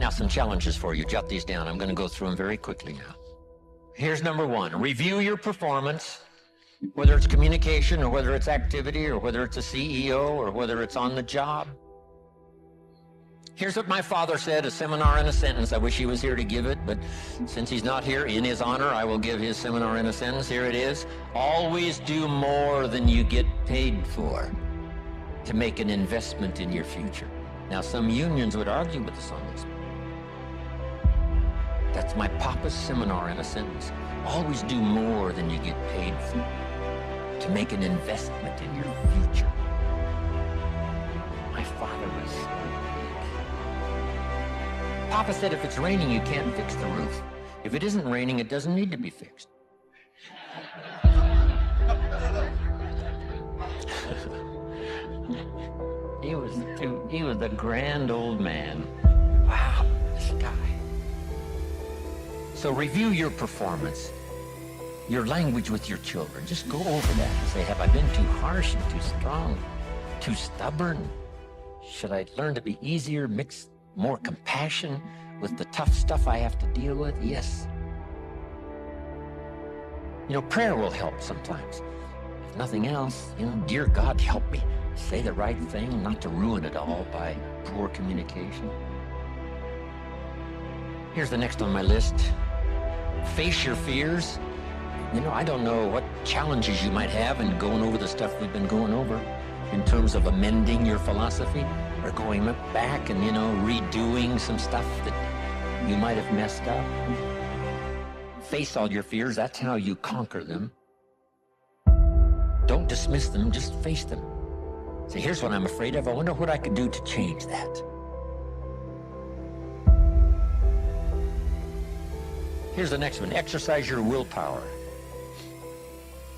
Now, some challenges for you. Jot these down. I'm going to go through them very quickly now. Here's number one. Review your performance, whether it's communication or whether it's activity or whether it's a CEO or whether it's on the job. Here's what my father said, a seminar in a sentence. I wish he was here to give it, but since he's not here, in his honor, I will give his seminar in a sentence. Here it is. Always do more than you get paid for to make an investment in your future. Now, some unions would argue with us on this. That's my papa's seminar in a sentence. Always do more than you get paid for to make an investment in your future. My father was... Papa said if it's raining, you can't fix the roof. If it isn't raining, it doesn't need to be fixed. He was a grand old man. Wow, this guy. So review your performance, your language with your children. Just go over that and say, have I been too harsh and too strong, too stubborn? Should I learn to be easier, mix more compassion with the tough stuff I have to deal with? Yes. You know, prayer will help sometimes. If nothing else, dear God, help me say the right thing, not to ruin it all by poor communication. Here's the next on my list. Face your fears. I don't know what challenges you might have in going over the stuff we've been going over in terms of amending your philosophy or going back and, redoing some stuff that you might have messed up. Face all your fears. That's how you conquer them. Don't dismiss them. Just face them. Say, here's what I'm afraid of. I wonder what I could do to change that. Here's the next one. Exercise your willpower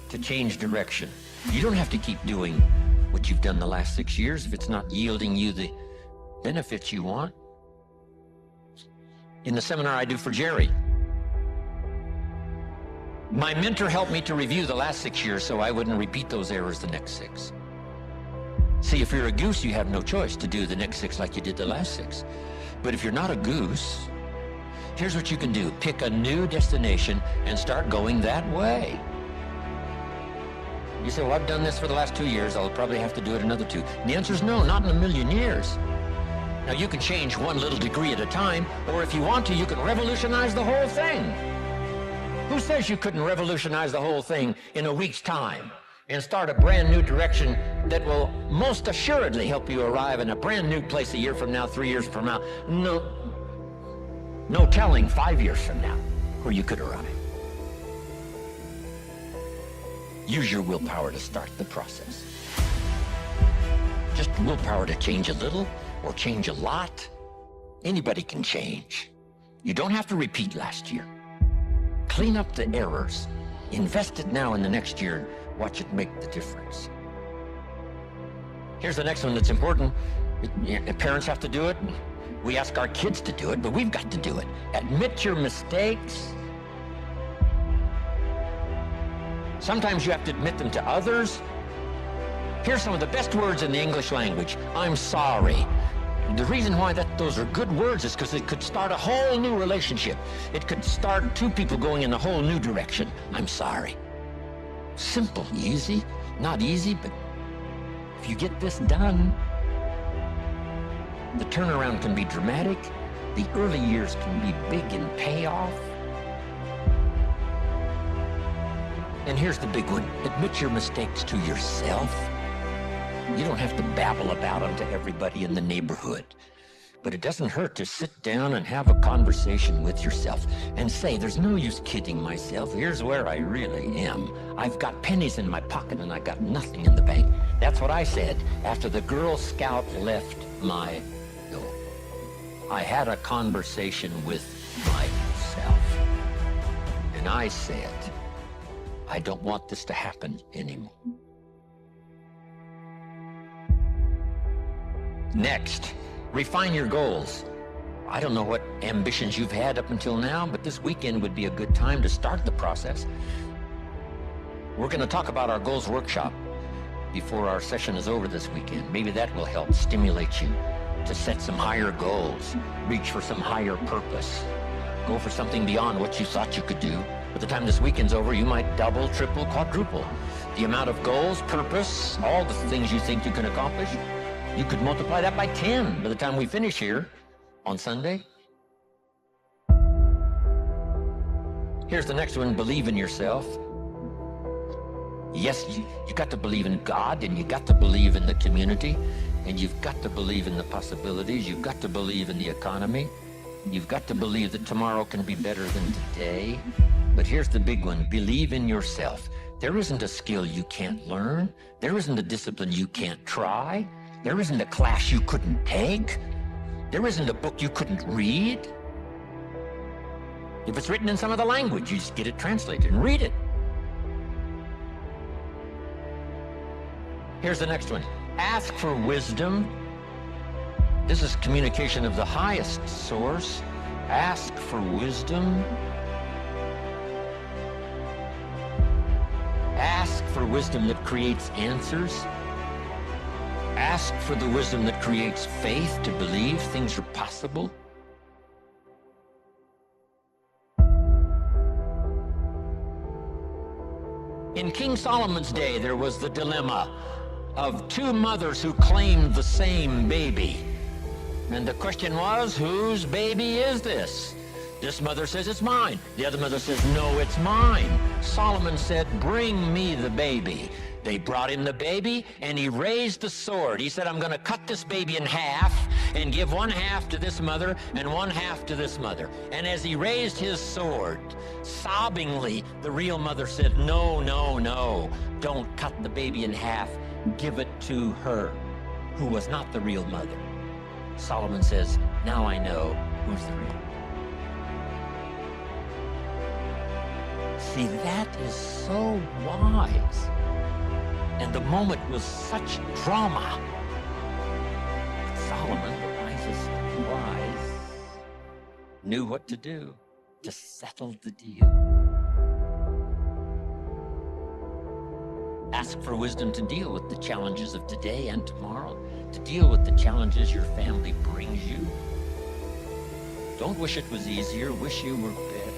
to change direction. You don't have to keep doing what you've done the last 6 years if it's not yielding you the benefits you want. In the seminar I do for Jerry, my mentor helped me to review the last 6 years so I wouldn't repeat those errors the next 6. See, if you're a goose, you have no choice to do the next 6 like you did the last 6. But if you're not a goose, here's what you can do. Pick a new destination and start going that way. You say, well, I've done this for the last 2 years. I'll probably have to do it another 2. And the answer is no, not in a million years. Now, you can change one little degree at a time, or if you want to, you can revolutionize the whole thing. Who says you couldn't revolutionize the whole thing in a week's time and start a brand new direction that will most assuredly help you arrive in a brand new place a year from now, 3 years from now? No telling 5 years from now where you could arrive. Use your willpower to start the process. Just willpower to change a little or change a lot. Anybody can change. You don't have to repeat last year. Clean up the errors. Invest it now in the next year. Watch it make the difference. Here's the next one that's important. Parents have to do it. We ask our kids to do it, but we've got to do it. Admit your mistakes. Sometimes you have to admit them to others. Here's some of the best words in the English language. I'm sorry. The reason why those are good words is because it could start a whole new relationship. It could start 2 people going in a whole new direction. I'm sorry. Simple, easy, not easy, but if you get this done, the turnaround can be dramatic. The early years can be big in payoff. And here's the big one. Admit your mistakes to yourself. You don't have to babble about them to everybody in the neighborhood. But it doesn't hurt to sit down and have a conversation with yourself and say, there's no use kidding myself. Here's where I really am. I've got pennies in my pocket and I got nothing in the bank. That's what I said after the Girl Scout left my door. I had a conversation with myself. And I said, I don't want this to happen anymore. Next, refine your goals. I don't know what ambitions you've had up until now, but this weekend would be a good time to start the process. We're going to talk about our goals workshop before our session is over this weekend. Maybe that will help stimulate you to set some higher goals, reach for some higher purpose, go for something beyond what you thought you could do. By the time this weekend's over, you might double, triple, quadruple the amount of goals, purpose, all the things you think you can accomplish. You could multiply that by 10 by the time we finish here on Sunday. Here's the next one, believe in yourself. Yes, you got to believe in God, and you got to believe in the community, and you've got to believe in the possibilities. You've got to believe in the economy. You've got to believe that tomorrow can be better than today. But here's the big one, believe in yourself. There isn't a skill you can't learn. There isn't a discipline you can't try. There isn't a class you couldn't take. There isn't a book you couldn't read. If it's written in some other language, you just get it translated and read it. Here's the next one. Ask for wisdom. This is communication of the highest source. Ask for wisdom. Ask for wisdom that creates answers. Ask for the wisdom that creates faith to believe things are possible. In King Solomon's day, there was the dilemma of two mothers who claimed the same baby. And the question was, whose baby is this? This mother says, it's mine. The other mother says, no, it's mine. Solomon said, bring me the baby. They brought him the baby, and he raised the sword. He said, I'm going to cut this baby in half and give one half to this mother and one half to this mother. And as he raised his sword, sobbingly, the real mother said, no, no, no, don't cut the baby in half. Give it to her, who was not the real mother. Solomon says, now I know who's the real. See, that is so wise. And the moment was such drama. But Solomon, the wisest of the wise, knew what to do to settle the deal. Ask for wisdom to deal with the challenges of today and tomorrow, to deal with the challenges your family brings you. Don't wish it was easier, wish you were better.